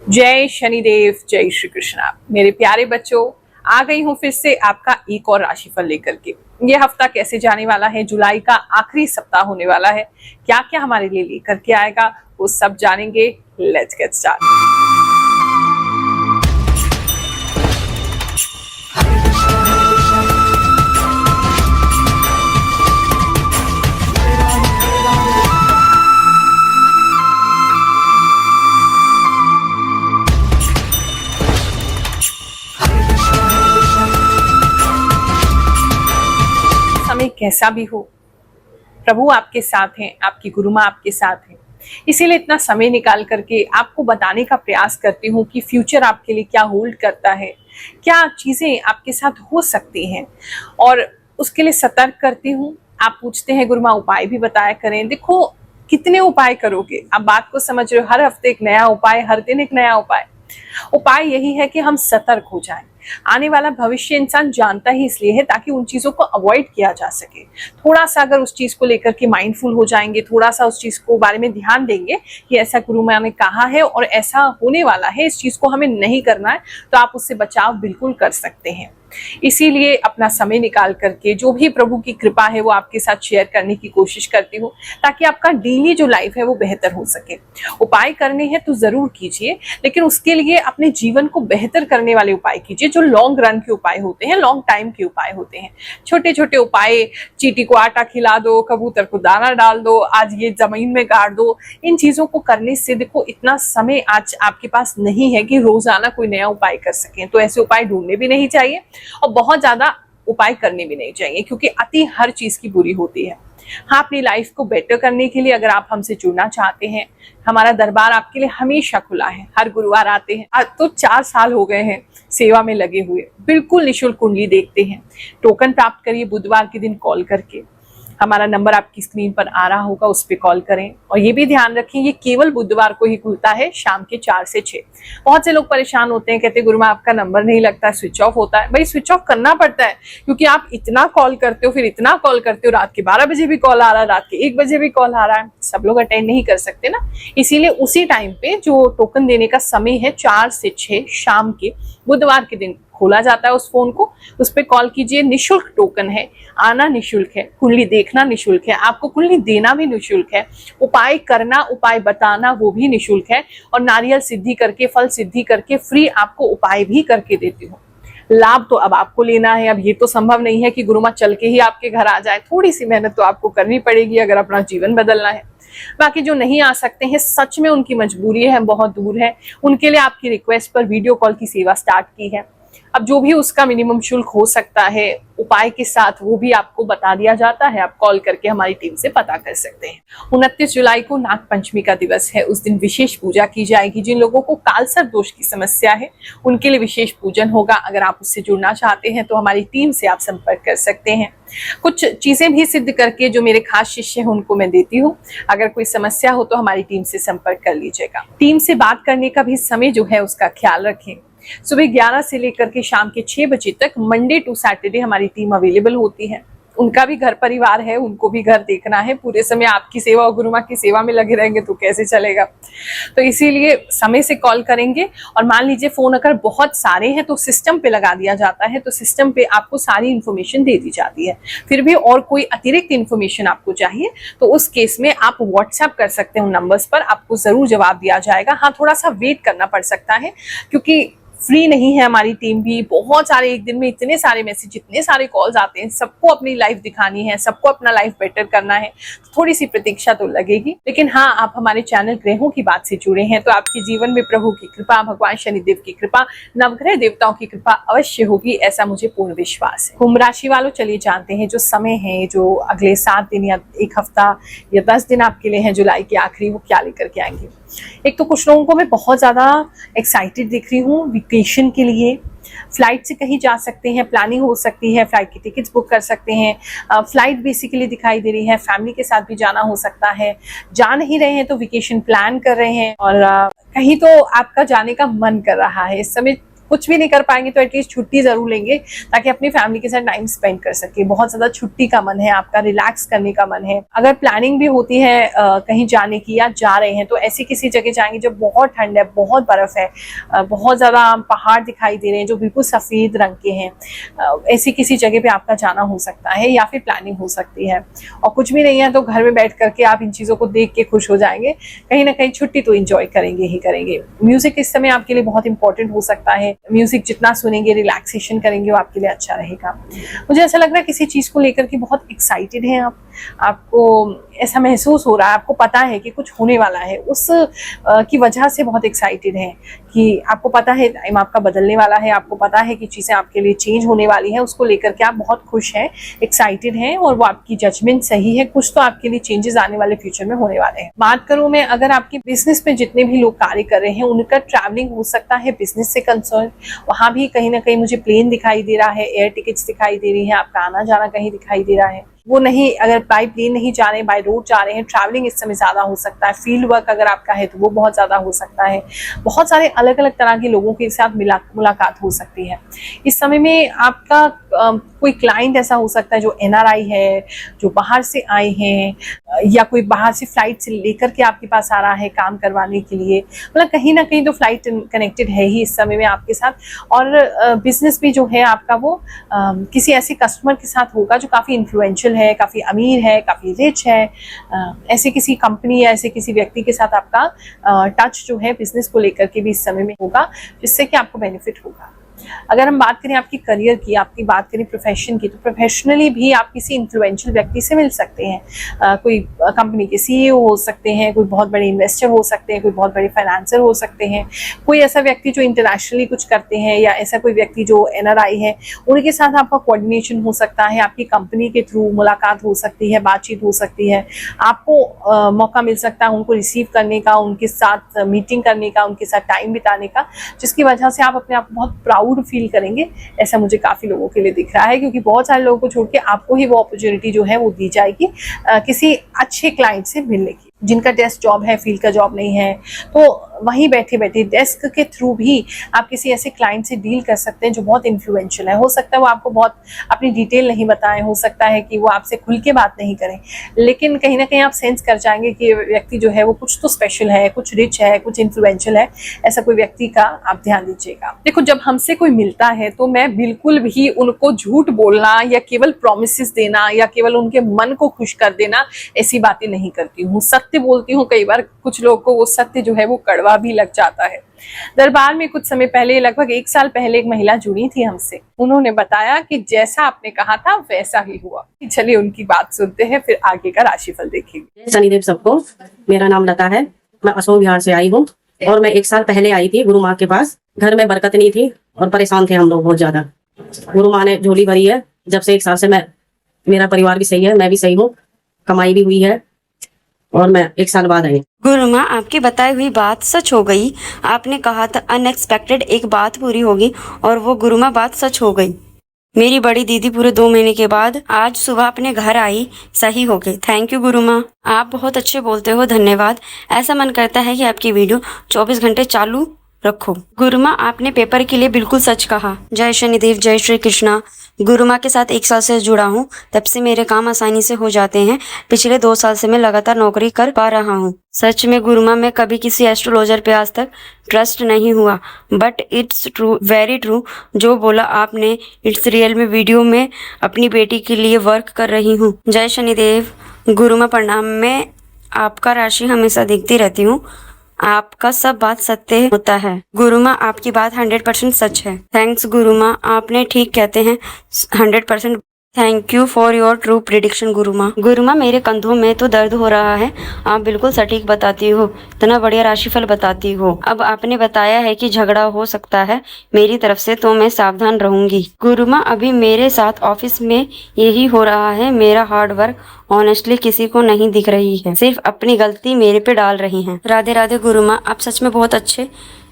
जय शनिदेव, जय श्री कृष्णा। मेरे प्यारे बच्चों, आ गई हूँ फिर से आपका एक और राशिफल लेकर के। ये हफ्ता कैसे जाने वाला है, जुलाई का आखिरी सप्ताह होने वाला है, क्या क्या हमारे लिए लेकर के आएगा वो सब जानेंगे। Let's get start. समय कैसा भी हो, प्रभु आपके साथ हैं, आपकी गुरु माँ आपके साथ हैं। इसीलिए इतना समय निकाल करके आपको बताने का प्रयास करती हूँ कि फ्यूचर आपके लिए क्या होल्ड करता है, क्या चीजें आपके साथ हो सकती हैं, और उसके लिए सतर्क करती हूँ। आप पूछते हैं गुरु माँ उपाय भी बताया करें। देखो, कितने उपाय करोगे, आप बात को समझ रहे हो। हर हफ्ते एक नया उपाय, हर दिन एक नया उपाय। उपाय यही है कि हम सतर्क हो जाएं। आने वाला भविष्य इंसान जानता ही इसलिए है ताकि उन चीजों को अवॉइड किया जा सके। थोड़ा सा अगर उस चीज को लेकर के माइंडफुल हो जाएंगे, थोड़ा सा उस चीज को बारे में ध्यान देंगे कि ऐसा गुरु माँ ने कहा है और ऐसा होने वाला है, इस चीज को हमें नहीं करना है, तो आप उससे बचाव बिल्कुल कर सकते हैं। इसीलिए अपना समय निकाल करके जो भी प्रभु की कृपा है वो आपके साथ शेयर करने की कोशिश करती हूँ, ताकि आपका डेली जो लाइफ है वो बेहतर हो सके। उपाय करने हैं तो जरूर कीजिए, लेकिन उसके लिए अपने जीवन को बेहतर करने वाले उपाय कीजिए, जो लॉन्ग रन के उपाय होते हैं, लॉन्ग टाइम के उपाय होते हैं। छोटे छोटे उपाय, चींटी को आटा खिला दो, कबूतर को दाना डाल दो, आज ये जमीन में गाड़ दो, इन चीजों को करने से देखो इतना समय आज आपके पास नहीं है कि रोजाना कोई नया उपाय कर सकें। तो ऐसे उपाय ढूंढने भी नहीं चाहिए और बहुत ज्यादा उपाय करने भी नहीं चाहिए, क्योंकि अति हर चीज की बुरी होती है। हाँ, अपनी लाइफ को बेटर करने के लिए अगर आप हमसे जुड़ना चाहते हैं, हमारा दरबार आपके लिए हमेशा खुला है। हर गुरुवार आते हैं। आज तो 4 साल हो गए हैं सेवा में लगे हुए। बिल्कुल निःशुल्क कुंडली देखते हैं। टोकन प्राप्त करिए बुधवार के दिन कॉल करके। हमारा नंबर आपकी स्क्रीन पर आ रहा होगा, उस पर कॉल करें। और ये भी ध्यान रखें, ये केवल बुधवार को ही खुलता है, शाम के 4 से 6। बहुत से लोग परेशान होते हैं, कहते हैं गुरु माँ आपका नंबर नहीं लगता, स्विच ऑफ होता है। भाई स्विच ऑफ करना पड़ता है, क्योंकि आप इतना कॉल करते हो, फिर इतना कॉल करते हो, रात के 12 बजे भी कॉल आ रहा है, रात के 1 बजे भी कॉल आ रहा है। सब लोग अटेंड नहीं कर सकते ना। इसीलिए उसी टाइम पे जो टोकन देने का समय है 4 से 6 शाम के बुधवार के दिन खोला जाता है उस फोन को, उस पर कॉल कीजिए। निःशुल्क टोकन है, आना निःशुल्क है, कुंडली देखना निःशुल्क है, आपको कुंडली देना भी निःशुल्क है, उपाय करना, उपाय बताना वो भी निःशुल्क है, और नारियल सिद्धि करके, फल सिद्धि करके फ्री आपको उपाय भी करके देती हूँ। लाभ तो अब आपको लेना है। अब ये तो संभव नहीं है कि गुरु माँ चल के ही आपके घर आ जाए। थोड़ी सी मेहनत तो आपको करनी पड़ेगी अगर अपना जीवन बदलना है। बाकी जो नहीं आ सकते हैं, सच में उनकी मजबूरी है, बहुत दूर है, उनके लिए आपकी रिक्वेस्ट पर वीडियो कॉल की सेवा स्टार्ट की है। अब जो भी उसका मिनिमम शुल्क हो सकता है उपाय के साथ, वो भी आपको बता दिया जाता है। आप कॉल करके हमारी टीम से पता कर सकते हैं। 29 जुलाई को नाग पंचमी का दिवस है। उस दिन विशेष पूजा की जाएगी। जिन लोगों को कालसर्प दोष की समस्या है उनके लिए विशेष पूजन होगा। अगर आप उससे जुड़ना चाहते हैं तो हमारी टीम से आप संपर्क कर सकते हैं। कुछ चीजें भी सिद्ध करके जो मेरे खास शिष्य हैं उनको मैं देती हूँ। अगर कोई समस्या हो तो हमारी टीम से संपर्क कर लीजिएगा। टीम से बात करने का भी समय जो है उसका ख्याल रखें। सुबह 11 से लेकर के शाम के 6 बजे तक मंडे टू सैटरडे हमारी टीम अवेलेबल होती है। उनका भी घर परिवार है, उनको भी घर देखना है। पूरे समय आपकी सेवा और गुरु माँ की सेवा में लगे रहेंगे तो कैसे चलेगा। तो इसीलिए समय से कॉल करेंगे। और मान लीजिए फोन अगर बहुत सारे हैं तो सिस्टम पे लगा दिया जाता है, तो सिस्टम पे आपको सारी इंफॉर्मेशन दे दी जाती है। फिर भी और कोई अतिरिक्त इंफॉर्मेशन आपको चाहिए तो उस केस में आप व्हाट्सएप कर सकते हैं उन नंबर्स पर, आपको जरूर जवाब दिया जाएगा। हाँ, थोड़ा सा वेट करना पड़ सकता है, क्योंकि फ्री नहीं है हमारी टीम भी। बहुत सारे, एक दिन में इतने सारे मैसेज, इतने सारे कॉल्स आते हैं, सबको अपनी लाइफ दिखानी है, सबको अपना लाइफ बेटर करना है, तो थोड़ी सी प्रतीक्षा तो लगेगी। लेकिन हाँ, आप हमारे चैनल ग्रहों की बात से जुड़े हैं तो आपके जीवन में प्रभु की कृपा, भगवान शनिदेव की कृपा, नवग्रह देवताओं की कृपा अवश्य होगी, ऐसा मुझे पूर्ण विश्वास है। कुंभ राशि वालों, चलिए जानते हैं जो समय है, जो अगले 7 दिन या 1 हफ्ता या 10 दिन आपके लिए है जुलाई के आखिरी, वो क्या लेकर के आएंगे। एक तो कुछ लोगों को मैं बहुत ज्यादा एक्साइटेड दिख रही हूँ वेकेशन के लिए। फ्लाइट से कहीं जा सकते हैं, प्लानिंग हो सकती है, फ्लाइट की टिकट्स बुक कर सकते हैं। फ्लाइट बेसिकली दिखाई दे रही है, फैमिली के साथ भी जाना हो सकता है। जा नहीं रहे हैं तो वेकेशन प्लान कर रहे हैं, और कहीं तो आपका जाने का मन कर रहा है। इस समय कुछ भी नहीं कर पाएंगे तो एटलीस्ट छुट्टी जरूर लेंगे, ताकि अपनी फैमिली के साथ टाइम स्पेंड कर सके। बहुत ज्यादा छुट्टी का मन है आपका, रिलैक्स करने का मन है। अगर प्लानिंग भी होती है कहीं जाने की या जा रहे हैं, तो ऐसी किसी जगह जाएंगे जो बहुत ठंड है, बहुत बर्फ है, बहुत ज्यादा पहाड़ दिखाई दे रहे हैं जो बिल्कुल सफेद रंग के हैं, ऐसी किसी जगह पे आपका जाना हो सकता है या फिर प्लानिंग हो सकती है। और कुछ भी नहीं है तो घर में बैठ करके आप इन चीजों को देख के खुश हो जाएंगे, कहीं ना कहीं छुट्टी तो एंजॉय करेंगे ही करेंगे। म्यूजिक इस समय आपके लिए बहुत इंपॉर्टेंट हो सकता है। म्यूजिक जितना सुनेंगे, रिलैक्सेशन करेंगे, वो आपके लिए अच्छा रहेगा। मुझे ऐसा लग रहा है किसी चीज को लेकर के बहुत एक्साइटेड हैं आप, आपको ऐसा महसूस हो रहा है, आपको पता है कि कुछ होने वाला है, उस की वजह से बहुत एक्साइटेड हैं कि आपको पता है टाइम आपका बदलने वाला है, आपको पता है कि चीज़ें आपके लिए चेंज होने वाली हैं, उसको लेकर के आप बहुत खुश हैं, एक्साइटेड हैं, और वो आपकी जजमेंट सही है। कुछ तो आपके लिए चेंजेस आने वाले फ्यूचर में होने वाले हैं। बात करूं मैं, अगर आपकी बिजनेस में जितने भी लोग कार्य कर रहे हैं उनका ट्रैवलिंग हो सकता है बिजनेस से कंसर्न, वहां भी कहीं ना कहीं मुझे प्लेन दिखाई दे रहा है, एयर टिकट्स दिखाई दे रही है, आपका आना जाना कहीं दिखाई दे रहा है। वो नहीं, अगर बाय प्लेन नहीं जा रहे हैं, बाय रोड जा रहे हैं, ट्रैवलिंग इस समय ज्यादा हो सकता है। फील्ड वर्क अगर आपका है तो वो बहुत ज्यादा हो सकता है। बहुत सारे अलग अलग तरह के लोगों के साथ मुलाकात हो सकती है। इस समय में आपका कोई क्लाइंट ऐसा हो सकता है जो एनआरआई है, जो बाहर से आए हैं, या कोई बाहर से फ्लाइट से लेकर के आपके पास आ रहा है काम करवाने के लिए। मतलब कहीं ना कहीं तो फ्लाइट कनेक्टेड है ही इस समय में आपके साथ। और बिजनेस भी जो है आपका वो किसी ऐसे कस्टमर के साथ होगा जो काफ़ी इन्फ्लुएंशियल है, काफ़ी अमीर है, काफ़ी रिच है। ऐसे किसी कंपनी या ऐसे किसी व्यक्ति के साथ आपका टच जो है बिजनेस को लेकर के भी इस समय में होगा, जिससे कि आपको बेनिफिट होगा। अगर हम बात करें आपकी करियर की, आपकी बात करें प्रोफेशन की, तो प्रोफेशनली भी आप किसी इन्फ्लुएंशियल व्यक्ति से मिल सकते हैं। कोई कंपनी के सीईओ हो सकते हैं, कोई बहुत बड़े इन्वेस्टर हो सकते हैं, कोई बहुत बड़े फाइनेंसर हो सकते हैं, कोई ऐसा व्यक्ति जो इंटरनेशनली कुछ करते हैं, या ऐसा कोई व्यक्ति जो एनआरआई है, उनके साथ आपका कोऑर्डिनेशन हो सकता है। आपकी कंपनी के थ्रू मुलाकात हो सकती है, बातचीत हो सकती है। आपको मौका मिल सकता है उनको रिसीव करने का, उनके साथ मीटिंग करने का, उनके साथ टाइम बिताने का, जिसकी वजह से आप अपने आप को बहुत प्राउड फील करेंगे। ऐसा मुझे काफी लोगों के लिए दिख रहा है, क्योंकि बहुत सारे लोगों को छोड़ के आपको ही वो अपॉर्चुनिटी जो है वो दी जाएगी किसी अच्छे क्लाइंट से मिलने की। जिनका डेस्क जॉब है, फील्ड का जॉब नहीं है, तो वहीं बैठे बैठे डेस्क के थ्रू भी आप किसी ऐसे क्लाइंट से डील कर सकते हैं जो बहुत इन्फ्लुएंशियल है। हो सकता है वो आपको बहुत अपनी डिटेल नहीं बताएं, हो सकता है कि वो आपसे खुल के बात नहीं करें, लेकिन कहीं ना कहीं आप सेंस कर जाएंगे कि व्यक्ति जो है वो कुछ तो स्पेशल है, कुछ रिच है, कुछ इन्फ्लुएंशियल है। ऐसा कोई व्यक्ति का आप ध्यान दीजिएगा। देखो, जब हमसे कोई मिलता है तो मैं बिल्कुल भी उनको झूठ बोलना या केवल प्रॉमिसेस देना या केवल उनके मन को खुश कर देना, ऐसी बातें नहीं करती हूँ। सत्य बोलती हूँ। कई बार कुछ लोग को वो सत्य जो है वो कड़वा भी लग जाता है। दरबार में कुछ समय पहले, लगभग 1 साल पहले, एक महिला जुड़ी थी हमसे। उन्होंने बताया कि जैसा आपने कहा था वैसा ही हुआ। चलिए उनकी बात सुनते हैं, फिर आगे का राशिफल देखेंगे। शनिदेव सबको, मेरा नाम लता है, मैं अशोक विहार से आई हूँ और मैं 1 साल पहले आई थी गुरु माँ के पास। घर में बरकत नहीं थी और परेशान थे हम लोग बहुत ज्यादा। गुरु माँ ने झोली भरी है। जब से 1 साल से मेरा परिवार भी सही है, मैं भी सही हूँ, कमाई भी हुई है और मैं 1 साल बाद आई। गुरु माँ, आपकी बताई हुई बात सच हो गई। आपने कहा था अनएक्सपेक्टेड एक बात पूरी होगी और वो गुरु माँ बात सच हो गई। मेरी बड़ी दीदी पूरे 2 महीने के बाद आज सुबह अपने घर आई, सही हो गई। थैंक यू गुरु माँ, आप बहुत अच्छे बोलते हो, धन्यवाद। ऐसा मन करता है कि आपकी वीडियो 24 घंटे चालू रखो। गुरु माँ, आपने पेपर के लिए बिल्कुल सच कहा। जय शनिदेव, जय श्री कृष्णा। गुरु माँ के साथ 1 साल से जुड़ा हूँ, तब से मेरे काम आसानी से हो जाते हैं। पिछले 2 साल से मैं लगातार नौकरी कर पा रहा हूँ। सच में गुरु माँ, मैं कभी किसी एस्ट्रोलॉजर पे आज तक ट्रस्ट नहीं हुआ, but it's true, very true जो बोला आपने, इट्स रियल। में वीडियो में अपनी बेटी के लिए वर्क कर रही हूँ। जय शनिदेव। गुरु माँ प्रणाम। मैं आपका राशि हमेशा देखती रहती हूँ, आपका सब बात सत्य होता है। गुरु माँ, आपकी बात 100% सच है। थैंक्स गुरु माँ, आपने ठीक कहते हैं 100%। Thank you for your true prediction गुरु माँ। गुरु माँ, मेरे कंधों में तो दर्द हो रहा है। आप बिल्कुल सटीक बताती हो, इतना बढ़िया राशिफल बताती हो। अब आपने बताया है कि झगड़ा हो सकता है मेरी तरफ से, तो मैं सावधान रहूंगी। गुरु माँ, अभी मेरे साथ ऑफिस में यही हो रहा है। मेरा हार्ड वर्क ऑनेस्टली किसी को नहीं दिख रही है, सिर्फ अपनी गलती मेरे पे डाल रही हैं। राधे राधे गुरु माँ, आप सच में बहुत अच्छे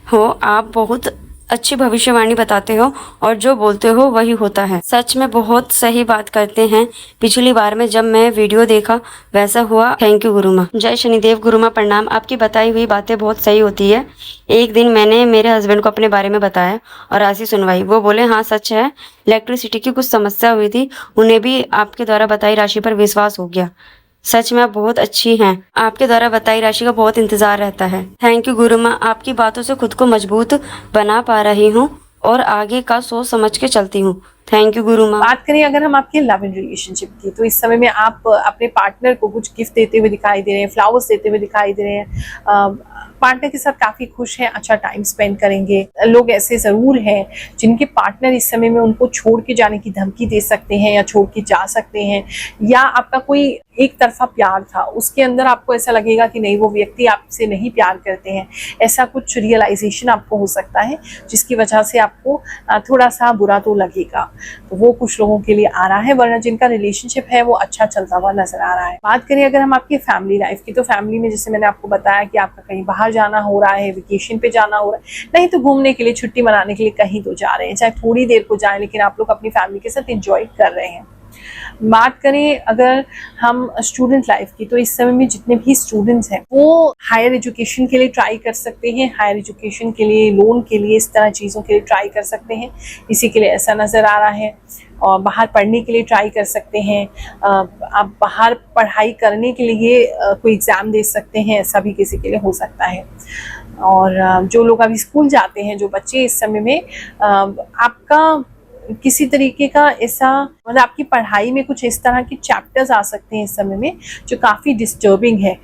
हो। आप बहुत अच्छी भविष्यवाणी बताते हो और जो बोलते हो वही होता है। सच में बहुत सही बात करते हैं। पिछली बार में जब मैं वीडियो देखा वैसा हुआ। थैंक यू गुरु माँ। जय शनिदेव। गुरु माँ प्रणाम। आपकी बताई हुई बातें बहुत सही होती है। एक दिन मैंने मेरे हस्बैंड को अपने बारे में बताया और राशि सुनवाई। वो बोले हाँ सच है, इलेक्ट्रिसिटी की कुछ समस्या हुई थी, उन्हें भी आपके द्वारा बताई राशि पर विश्वास हो गया। सच में आप बहुत अच्छी हैं। आपके द्वारा बताई राशि का बहुत इंतजार रहता है। थैंक यू गुरु माँ। आपकी बातों से खुद को मजबूत बना पा रही हूँ और आगे का सोच समझ के चलती हूँ। थैंक यू गुरु माँ। बात करें अगर हम आपके लव एंड रिलेशनशिप की, तो इस समय में आप अपने पार्टनर को कुछ गिफ्ट देते हुए दिखाई दे रहे हैं, फ्लावर्स देते हुए दिखाई दे रहे हैं, पार्टनर के साथ काफी खुश हैं, अच्छा टाइम स्पेंड करेंगे। लोग ऐसे जरूर हैं जिनके पार्टनर इस समय में उनको छोड़ के जाने की धमकी दे सकते हैं या छोड़ के जा सकते हैं, या आपका कोई एक तरफा प्यार था उसके अंदर आपको ऐसा लगेगा कि नहीं वो व्यक्ति आपसे नहीं प्यार करते हैं। ऐसा कुछ रियलाइजेशन आपको हो सकता है जिसकी वजह से आपको थोड़ा सा बुरा तो लगेगा। तो वो कुछ लोगों के लिए आ रहा है, वरना जिनका रिलेशनशिप है वो अच्छा चलता हुआ नजर आ रहा है। बात करें अगर हम आपकी फैमिली लाइफ की, तो फैमिली में जैसे मैंने आपको बताया कि आपका कहीं बाहर जाना हो रहा है, वेकेशन पे जाना हो रहा है, नहीं तो घूमने के लिए, छुट्टी मनाने के लिए कहीं तो जा रहे हैं, चाहे थोड़ी देर को जाए लेकिन आप लोग अपनी फैमिली के साथ एंजॉय कर रहे हैं। बात करें अगर हम स्टूडेंट लाइफ की, तो इस समय में जितने भी स्टूडेंट्स हैं वो हायर एजुकेशन के लिए ट्राई कर सकते हैं, हायर एजुकेशन के लिए, लोन के लिए, इस तरह चीज़ों के लिए ट्राई कर सकते हैं। इसी के लिए ऐसा नज़र आ रहा है। और बाहर पढ़ने के लिए ट्राई कर सकते हैं, आप बाहर पढ़ाई करने के लिए कोई एग्ज़ाम दे सकते हैं, ऐसा भी किसी के लिए हो सकता है। और जो लोग अभी स्कूल जाते हैं, जो बच्चे इस समय में आपका किसी तरीके का ऐसा, मतलब आपकी पढ़ाई में कुछ इस तरह के चैप्टर्स आ सकते हैं इस समय में जो काफ़ी डिस्टर्बिंग है,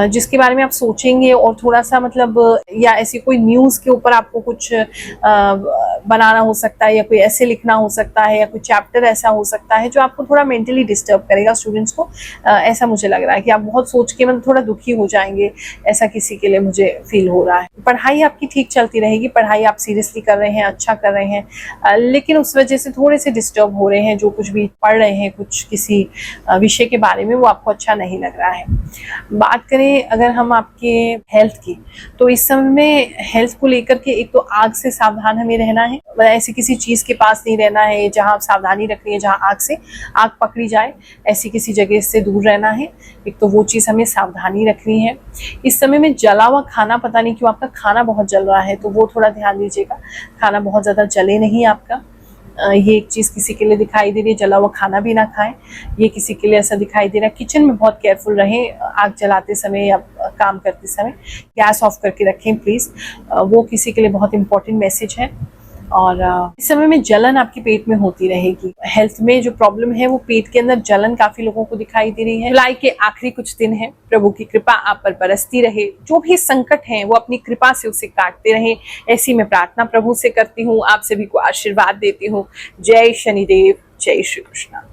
जिसके बारे में आप सोचेंगे और थोड़ा सा मतलब, या ऐसी कोई न्यूज़ के ऊपर आपको कुछ बनाना हो सकता है, या कोई ऐसे लिखना हो सकता है, या कोई चैप्टर ऐसा हो सकता है जो आपको थोड़ा मेंटली डिस्टर्ब करेगा स्टूडेंट्स को। ऐसा मुझे लग रहा है कि आप बहुत सोच के मतलब थोड़ा दुखी हो जाएंगे, ऐसा किसी के लिए मुझे फील हो रहा है। पढ़ाई आपकी ठीक चलती रहेगी, पढ़ाई आप सीरियसली कर रहे हैं, अच्छा कर रहे हैं, लेकिन उस वजह से थोड़े से डिस्टर्ब हो रहे हैं। जो कुछ भी पढ़ रहे हैं कुछ किसी विषय के बारे में, वो आपको अच्छा नहीं लग रहा है। बात करें अगर हम आपके हेल्थ की, तो इस समय में हेल्थ को लेकर के एक तो आग से सावधान हमें रहना है, ऐसी किसी चीज़ के पास नहीं रहना है जहां आप सावधानी रखनी है, जहां आग से आग पकड़ी जाए, ऐसी किसी जगह से दूर रहना है। एक तो वो चीज़ हमें सावधानी रखनी है। इस समय में जला हुआ खाना, पता नहीं क्यों आपका खाना बहुत जल रहा है, तो वो थोड़ा ध्यान दीजिएगा, खाना बहुत ज़्यादा जले नहीं आपका। ये एक चीज़ किसी के लिए दिखाई दे रही है, जला हुआ खाना भी ना खाएं, ये किसी के लिए ऐसा दिखाई दे रहा है। किचन में बहुत केयरफुल रहें, आग जलाते समय या काम करते समय गैस ऑफ करके रखें प्लीज़, वो किसी के लिए बहुत इंपॉर्टेंट मैसेज है। और इस समय में जलन आपके पेट में होती रहेगी। हेल्थ में जो प्रॉब्लम है वो पेट के अंदर जलन काफी लोगों को दिखाई दे रही है। जुलाई के आखिरी कुछ दिन है, प्रभु की कृपा आप पर बरसती रहे, जो भी संकट है वो अपनी कृपा से उसे काटते रहे, ऐसी मैं प्रार्थना प्रभु से करती हूँ। आप सभी को आशीर्वाद देती हूँ। जय शनिदेव, जय श्री कृष्ण।